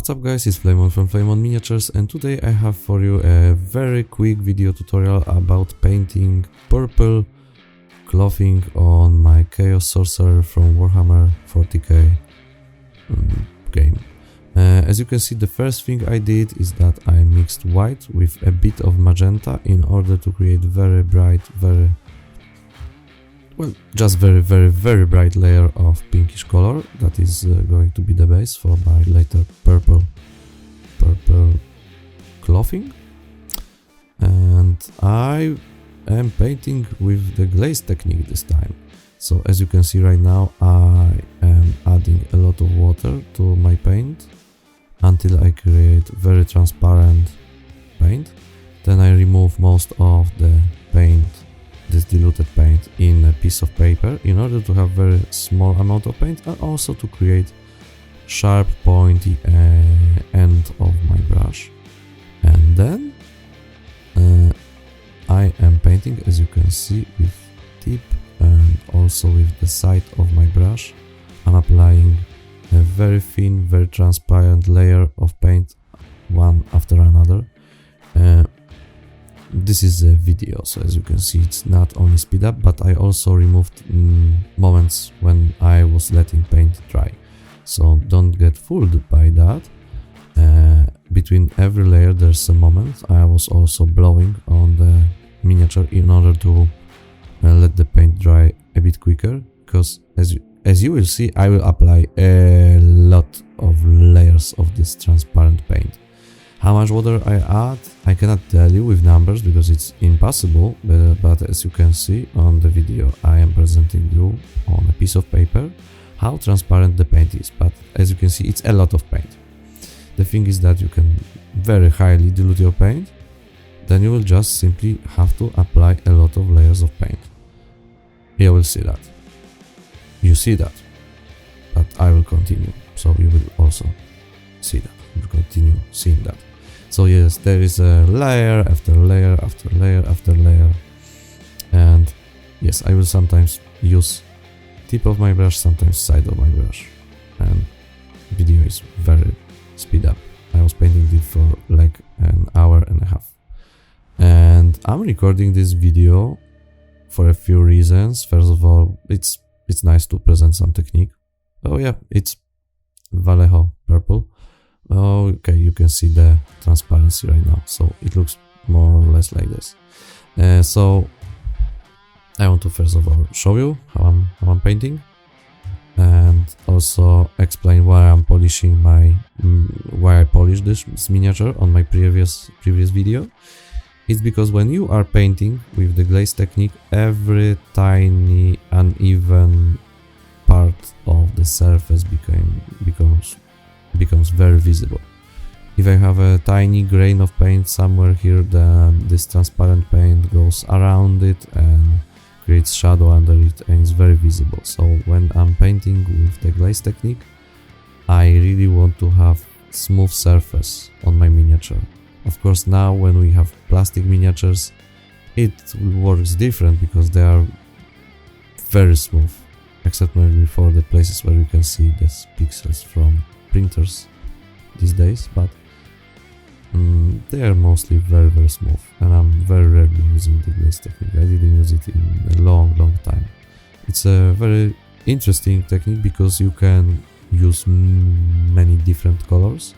What's up guys, it's Flameon from Flameon Miniatures, and today I have for you a very quick video tutorial about painting purple clothing on my Chaos Sorcerer from Warhammer 40k game. As you can see, the first thing I did is that I mixed white with a bit of magenta in order to create very bright, very bright layer of pinkish color that is going to be the base for my later purple clothing. And I am painting with the glaze technique this time. So as you can see right now, I am adding a lot of water to my paint until I create very transparent paint. Then I remove most of the paint, this diluted paint, in a piece of paper in order to have very small amount of paint and also to create sharp pointy end of my brush. And then I am painting, as you can see, with tip and also with the side of my brush. I'm applying a very thin, very transparent layer of paint one after another. This is a video, so as you can see, it's not only speed up, but I also removed moments when I was letting paint dry. So don't get fooled by that. Between every layer there's a moment. I was also blowing on the miniature in order to let the paint dry a bit quicker, because as you will see, I will apply a lot of layers of this transparent paint. How much water I add, I cannot tell you with numbers because it's impossible, but as you can see on the video, I am presenting you on a piece of paper how transparent the paint is. But as you can see, it's a lot of paint. The thing is that you can very highly dilute your paint, then you will just simply have to apply a lot of layers of paint. You will see that. You see that, but I will continue, so you will also see that. We'll continue seeing that. So yes, there is a layer after layer after layer after layer, and yes, I will sometimes use tip of my brush, sometimes side of my brush, and video is very speed up. I was painting it for like an hour and a half, and I'm recording this video for a few reasons. First of all, it's nice to present some technique. Oh yeah, it's Vallejo purple. Okay, you can see the transparency right now, so it looks more or less like this. So I want to first of all show you how I'm painting, and also explain why I'm polishing why I polished this miniature on my previous video. It's because when you are painting with the glaze technique, every tiny uneven part of the surface becomes very visible. If I have a tiny grain of paint somewhere here, then this transparent paint goes around it and creates shadow under it, and it's very visible. So when I'm painting with the glaze technique, I really want to have smooth surface on my miniature. Of course, now when we have plastic miniatures, it works different because they are very smooth, except maybe for the places where you can see these pixels from printers these days, but they are mostly very smooth, and I'm very rarely using the glaze technique. I didn't use it in a long time. It's a very interesting technique because you can use many different colors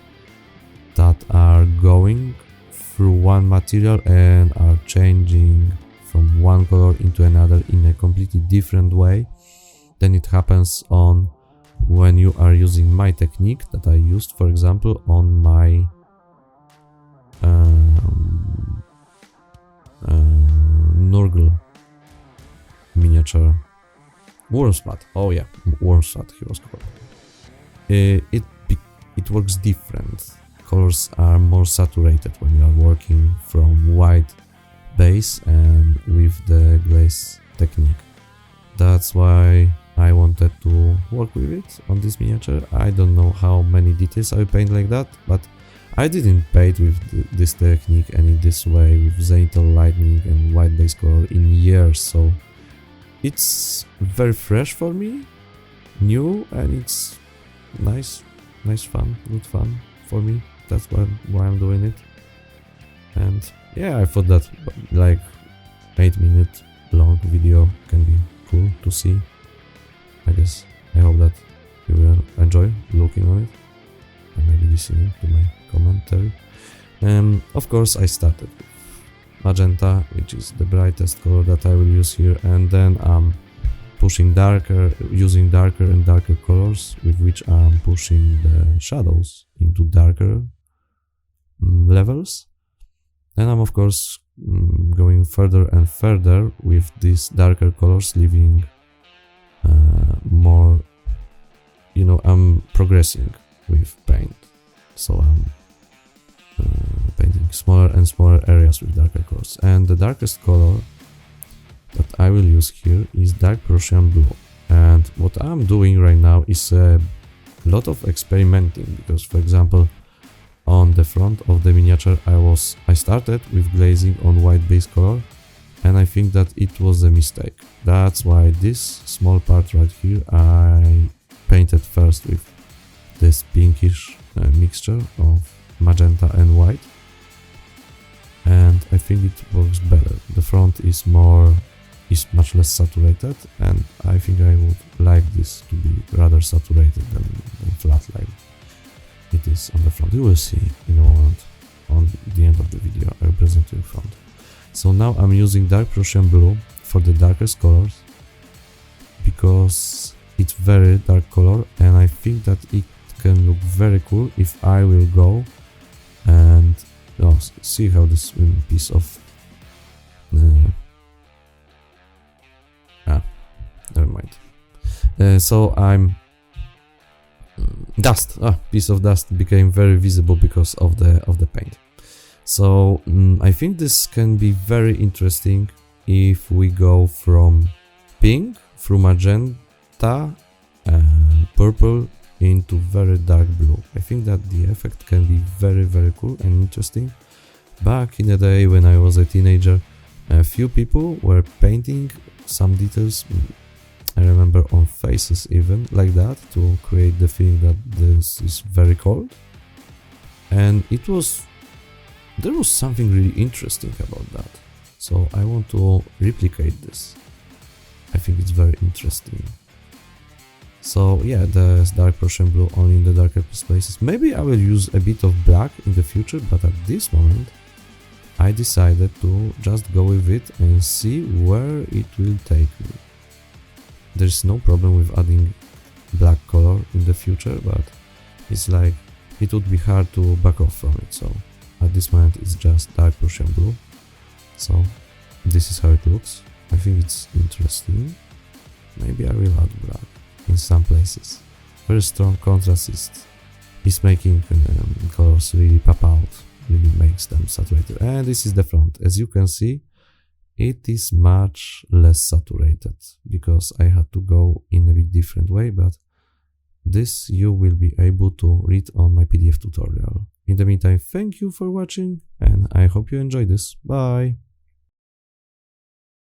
that are going through one material and are changing from one color into another in a completely different way than it happens when you are using my technique that I used, for example, on my Nurgle miniature Wormspat. Oh yeah, Wormspat he was called. It works different. Colors are more saturated when you are working from white base and with the glaze technique. That's why I wanted to work with it on this miniature. I don't know how many details I will paint like that, but I didn't paint with this technique and in this way with zenithal lightning and white base color in years, so it's very fresh for me, new, and it's nice fun, good fun for me. That's why I'm doing it. And yeah, I thought that like 8-minute long video can be cool to see. I hope that you will enjoy looking on it and maybe listening to my commentary. Of course, I started with magenta, which is the brightest color that I will use here, and then I'm using darker and darker colors, with which I'm pushing the shadows into darker levels. And I'm of course going further and further with these darker colors, leaving more, you know, I'm progressing with paint, so I'm painting smaller and smaller areas with darker colors. And the darkest color that I will use here is dark Prussian blue. And what I'm doing right now is a lot of experimenting, because for example, on the front of the miniature I started with glazing on white base color, and I think that it was a mistake. That's why this small part right here I painted first with this pinkish mixture of magenta and white, and I think it works better. The front is much less saturated, and I think I would like this to be rather saturated than flat like it is on the front. You will see in a moment on the end of the video. I will present you the front. So now I'm using dark Prussian blue for the darkest colors, because it's very dark color, and I think that it can look very cool if I will go and see how this piece of never mind. So I'm piece of dust became very visible because of the paint. So I think this can be very interesting if we go from pink through magenta and purple into very dark blue. I think that the effect can be very, very cool and interesting. Back in the day when I was a teenager, a few people were painting some details, I remember on faces even, like that, to create the feeling that this is very cold. And there was something really interesting about that. So I want to replicate this. I think it's very interesting. So yeah, there's dark Prussian blue only in the darker places. Maybe I will use a bit of black in the future, but at this moment I decided to just go with it and see where it will take me. There's no problem with adding black color in the future, but it's like it would be hard to back off from it. So at this moment it's just dark Prussian blue. So this is how it looks. I think it's interesting. Maybe I will add black in some places. Very strong contrast is making colors really pop out, really makes them saturated. And this is the front. As you can see, it is much less saturated because I had to go in a bit different way, but this you will be able to read on my PDF tutorial. In the meantime, thank you for watching, and I hope you enjoyed this. Bye!